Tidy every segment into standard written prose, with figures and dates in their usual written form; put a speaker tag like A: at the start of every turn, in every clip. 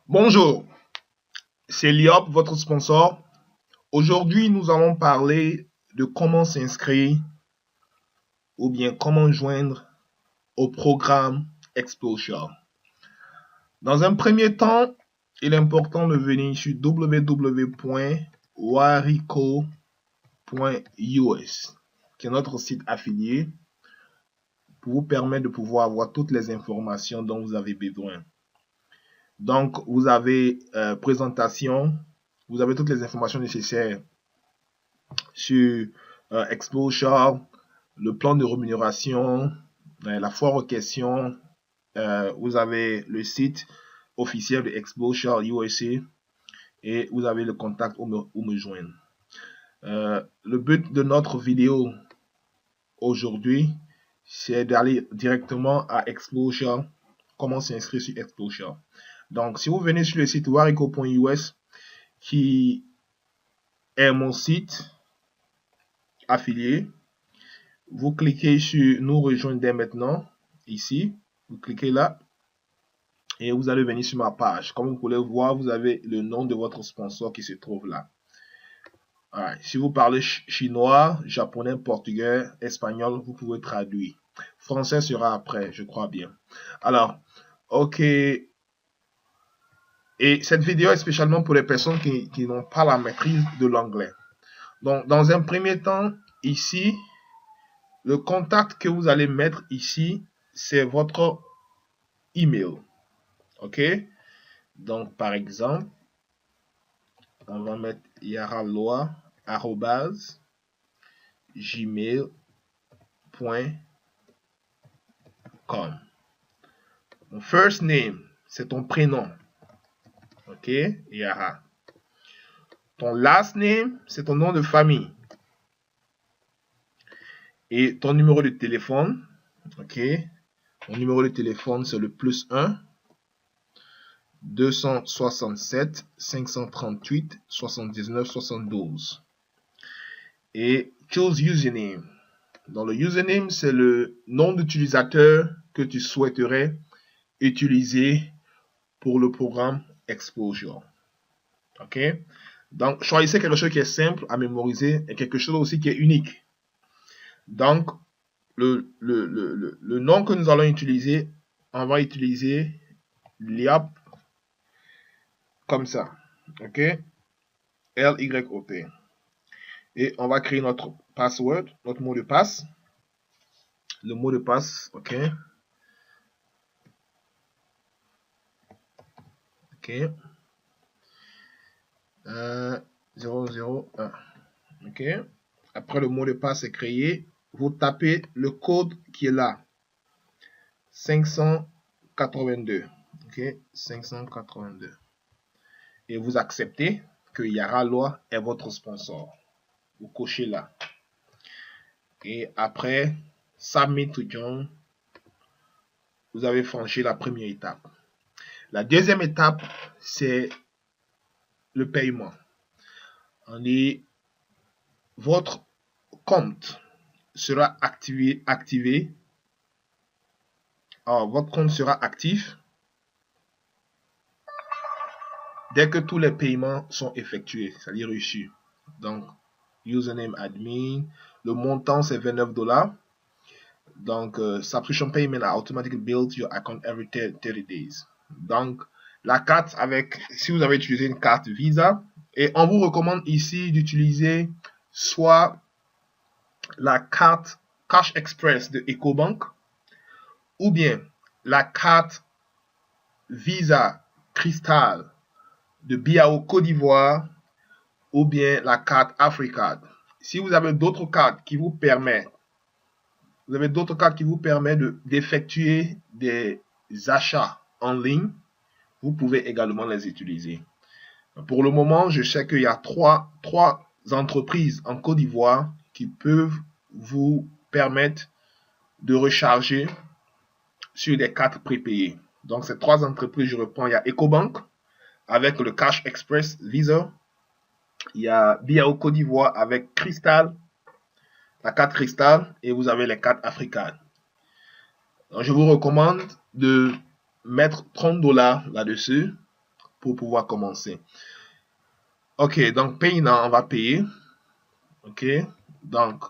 A: Bonjour, c'est Liop, votre sponsor. Aujourd'hui, nous allons parler de comment s'inscrire ou bien comment joindre au programme Exposure. Dans un premier temps, il est important de venir sur www.warico.us, qui est notre site affilié, pour vous permettre de pouvoir avoir toutes les informations dont vous avez besoin. Donc, vous avez présentation, vous avez toutes les informations nécessaires sur Exposure, le plan de rémunération, la foire aux questions. Vous avez le site officiel de Exposure USA et vous avez le contact où me joindre. Le but de notre vidéo aujourd'hui, c'est d'aller directement à Exposure, comment s'inscrire sur Exposure. Donc, si vous venez sur le site warico.us, qui est mon site affilié, vous cliquez sur nous rejoindre dès maintenant, ici, vous cliquez là, et vous allez venir sur ma page. Comme vous pouvez voir, vous avez le nom de votre sponsor qui se trouve là. Right. Si vous parlez chinois, japonais, portugais, espagnol, vous pouvez traduire. Français sera après, je crois bien. Alors, ok. Et cette vidéo est spécialement pour les personnes qui n'ont pas la maîtrise de l'anglais. Donc, dans un premier temps, ici, le contact que vous allez mettre ici, c'est votre email. OK? Donc, par exemple, on va mettre yaraloa@gmail.com. Mon first name, c'est ton prénom. OK? Yara. Ton last name, c'est ton nom de famille. Et ton numéro de téléphone. OK? Mon numéro de téléphone, c'est le +1 267 538 79 72. Et choose username. Dans le username, c'est le nom d'utilisateur que tu souhaiterais utiliser pour le programme Exposure. OK? Donc, choisissez quelque chose qui est simple à mémoriser et quelque chose aussi qui est unique. Donc, le nom que nous allons utiliser, on va utiliser Liop comme ça. OK? L-Y-O-P. Et on va créer notre password, notre mot de passe. Le mot de passe, OK? OK. 001. OK. Après le mot de passe est créé, vous tapez le code qui est là. 582. OK. 582. Et vous acceptez que Yaraloa est votre sponsor. Vous cochez là. Et après, Submit to Join, vous avez franchi la première étape. La deuxième étape, c'est le paiement. On dit, votre compte sera activé. Alors, votre compte sera actif dès que tous les paiements sont effectués, c'est-à-dire reçus. Donc, username admin, le montant c'est $29. Donc, subscription payment are automatically billed to your account every 30 days. Donc, la carte si vous avez utilisé une carte Visa, et on vous recommande ici d'utiliser soit la carte Cash Express de EcoBank, ou bien la carte Visa Crystal de BAO Côte d'Ivoire, ou bien la carte Africard. Si vous avez d'autres cartes qui vous permettent d'effectuer des achats en ligne, vous pouvez également les utiliser. Pour le moment, je sais qu'il y a trois entreprises en Côte d'Ivoire qui peuvent vous permettre de recharger sur des cartes prépayées. Donc, ces trois entreprises, je reprends, il y a EcoBank avec le Cash Express Visa. Il y a BAO Côte d'Ivoire avec Crystal, la carte Crystal, et vous avez les cartes Africard. Donc, je vous recommande de mettre $30 là-dessus pour pouvoir commencer. Ok, donc Pay Now, on va payer. Ok, donc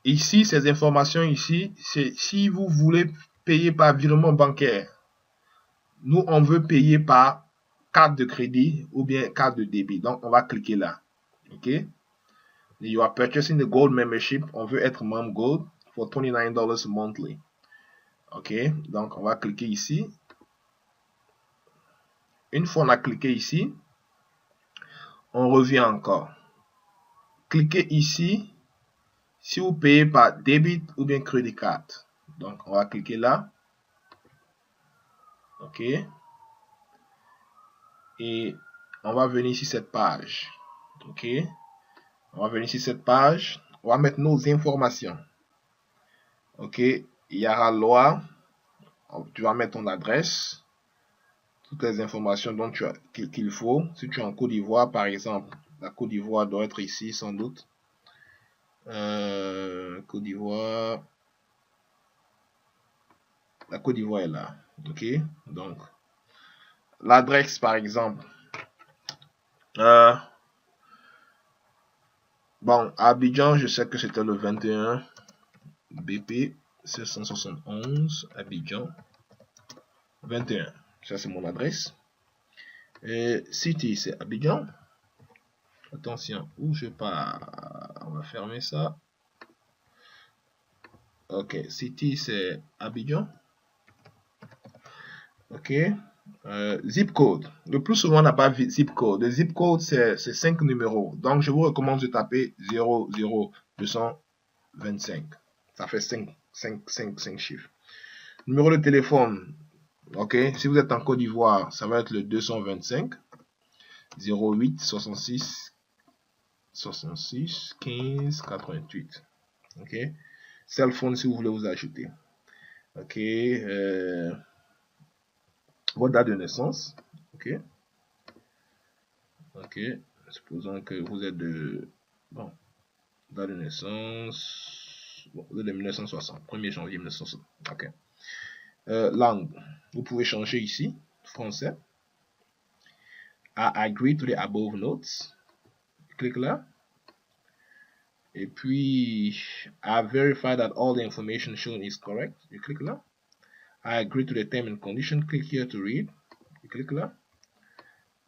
A: ici, ces informations ici, c'est si vous voulez payer par virement bancaire. Nous, on veut payer par carte de crédit ou bien carte de débit. Donc, on va cliquer là. OK? You are purchasing the gold membership. On veut être membre gold for $29 monthly. OK? Donc, on va cliquer ici. Une fois on a cliqué ici, on revient encore. Cliquez ici si vous payez par débit ou bien credit card. Donc, on va cliquer là. OK? Et on va venir ici cette page. OK? On va venir ici cette page. On va mettre nos informations. OK? Il y aura loi. Tu vas mettre ton adresse. Toutes les informations dont qu'il faut. Si tu es en Côte d'Ivoire, par exemple, la Côte d'Ivoire doit être ici sans doute. Côte d'Ivoire. La Côte d'Ivoire est là. OK? Donc, l'adresse, par exemple. Bon, à Abidjan, je sais que c'était le 21 BP 771 Abidjan 21. Ça, c'est mon adresse. Et City, c'est Abidjan. Attention, où je pars. On va fermer ça. Ok, City, c'est Abidjan. Ok. Zip code. Le plus souvent, on n'a pas zip code. Le zip code, c'est 5 numéros. Donc, je vous recommande de taper 00225. Ça fait 5 chiffres. Numéro de téléphone. Ok. Si vous êtes en Côte d'Ivoire, ça va être le 225 08 66 15 88. Ok. Cell phone si vous voulez vous ajouter. Ok. Votre date de naissance. Ok. Ok. Supposons que vous êtes de... Bon. Date de naissance... Bon, vous êtes de 1960. 1er janvier 1960. Ok. Langue. Vous pouvez changer ici. Français. I agree to the above notes. Clique là. Et puis, I verify that all the information shown is correct. Je clique là. I agree to the term and condition. Click here to read. Je clique là.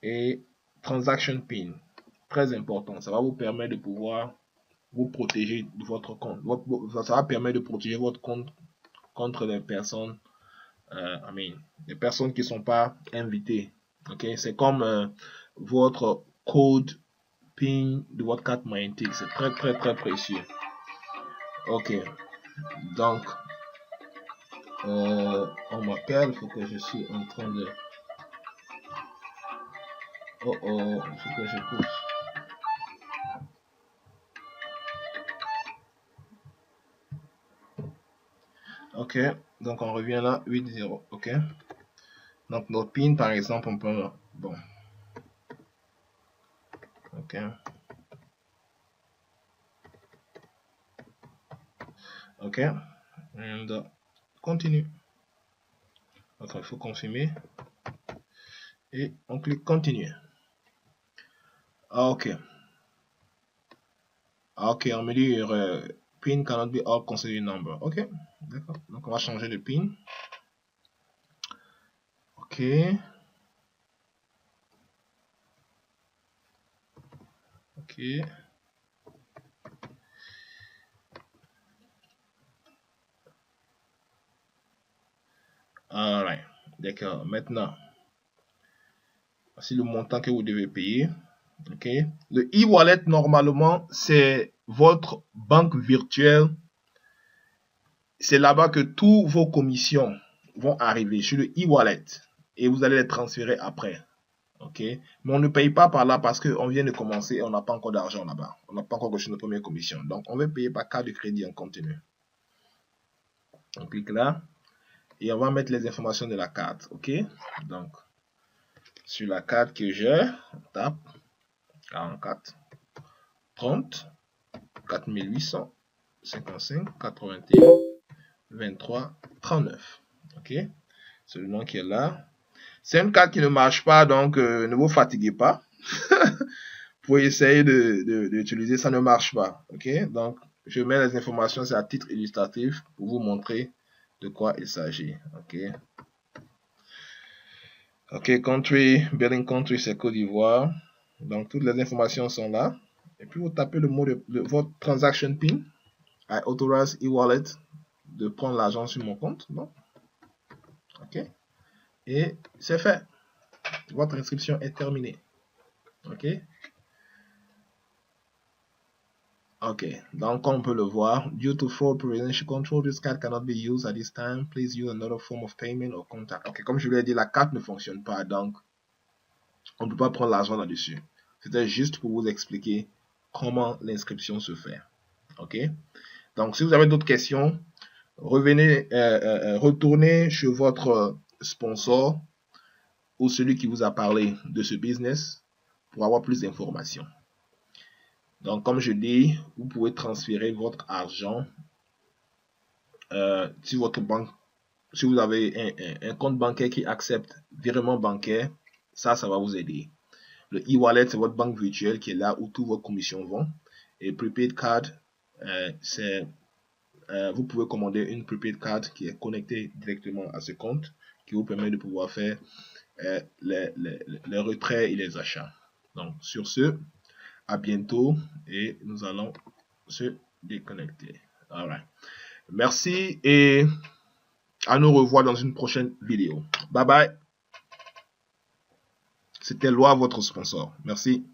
A: Et transaction PIN. Très important. Ça va vous permettre de pouvoir vous protéger de votre compte. Ça va permettre de protéger votre compte contre les personnes, les personnes qui ne sont pas invitées. Ok, c'est comme votre code PIN de votre carte magnétique. C'est très précieux. Ok, donc on m'appelle, il faut que je suis en train de... il faut que je pousse. Ok, donc on revient là, 8-0, ok. Donc notre PIN par exemple, on peut... Bon. Ok. Ok. And continue. Donc il faut confirmer. Et on clique continuer. Ok. Ok, on me dit PIN cannot be all considered number. Ok, d'accord. Donc on va changer de PIN. Ok. Ok. Alright. D'accord. Maintenant, voici le montant que vous devez payer. Ok. Le e-wallet, normalement, c'est votre banque virtuelle. C'est là-bas que tous vos commissions vont arriver sur le e-wallet. Et vous allez les transférer après. Ok. Mais on ne paye pas par là parce qu'on vient de commencer et on n'a pas encore d'argent là-bas. On n'a pas encore reçu notre première commission. Donc, on va payer par carte de crédit en continu. On clique là. Et on va mettre les informations de la carte. Ok. Donc, sur la carte que j'ai, on tape 44 30 4800 55 81 23 39. Ok. C'est le nom qui est là. C'est une carte qui ne marche pas, donc ne vous fatiguez pas. Pour essayer d'utiliser, ça ne marche pas. Ok, donc je mets les informations, c'est à titre illustratif pour vous montrer de quoi il s'agit. Ok, country, billing country, c'est Côte d'Ivoire. Donc toutes les informations sont là. Et puis vous tapez le mot de votre transaction PIN. I authorize e-wallet de prendre l'argent sur mon compte. Non? Ok. Et c'est fait. Votre inscription est terminée. Ok. Ok, donc comme on peut le voir, due to fraud prevention control, this card cannot be used at this time. Please use another form of payment or contact. Ok, comme je l'ai dit, la carte ne fonctionne pas, donc on ne peut pas prendre l'argent là-dessus. C'était juste pour vous expliquer comment l'inscription se fait. Ok, donc si vous avez d'autres questions, revenez, retournez chez votre sponsor ou celui qui vous a parlé de ce business pour avoir plus d'informations. Donc, comme je dis, vous pouvez transférer votre argent si votre banque, si vous avez un compte bancaire qui accepte virement bancaire, ça va vous aider. Le e-wallet, c'est votre banque virtuelle qui est là où toutes vos commissions vont. Et prepaid card, vous pouvez commander une prepaid card qui est connectée directement à ce compte, qui vous permet de pouvoir faire les retraits et les achats. Donc, sur ce, à bientôt et nous allons se déconnecter. Alright. Merci et à nous revoir dans une prochaine vidéo. Bye bye. C'était Loi, votre sponsor. Merci.